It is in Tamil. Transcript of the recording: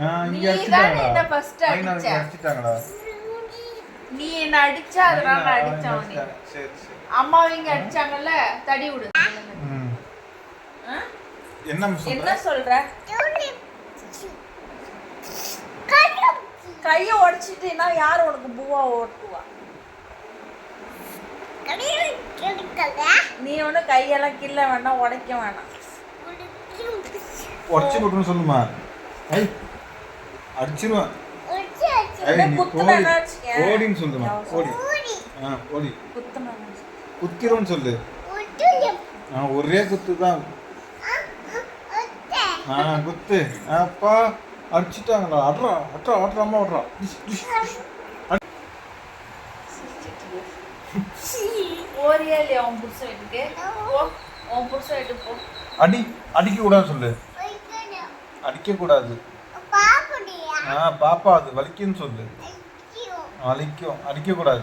நான் இங்க நீதானே என்ன ஃபர்ஸ்ட் அடிச்சாங்க. அடிச்சாங்களா? நீ என்ன அடிச்ச அதனால நான் அடிச்சேன் உன்னை. சரி சரி. அம்மா இங்க அடிச்சாங்கல்ல தடி விடு. என்ன சொல்ற? கைய உடைச்சிட்டேனா யார் உனக்கு பூவா ஓட்டுவா? நீ ஒண்ணு கையெல்லாம் கிள்ள வேண்டாம் உடைக்க வேண்டாம். உடைச்சு போட்டுன்னு சொல்லுமா? ஐ அடிச்சிருவேன். ஓடின்னு சொல்லுமா? ஓடி. ஓடி. குத்திரோன்னு சொல்லு. ஒரே குத்து தான். குத்து. அப்பா அடிச்சிட்டாங்களா? அட்ரா அட்ரா அட்ரா அம்மா அட்ரா. ஓரியா இல்லையா உன் புருஷன் வீட்டுக்கு? உன் புருஷன் வீட்டுக்கு போ. அடிக்க கூடாது சொல்லு. அடிக்க கூடாது. பாப்பா அது வலிக்குன்னு சொல்லு. வலிக்கும். அடிக்க கூடாது.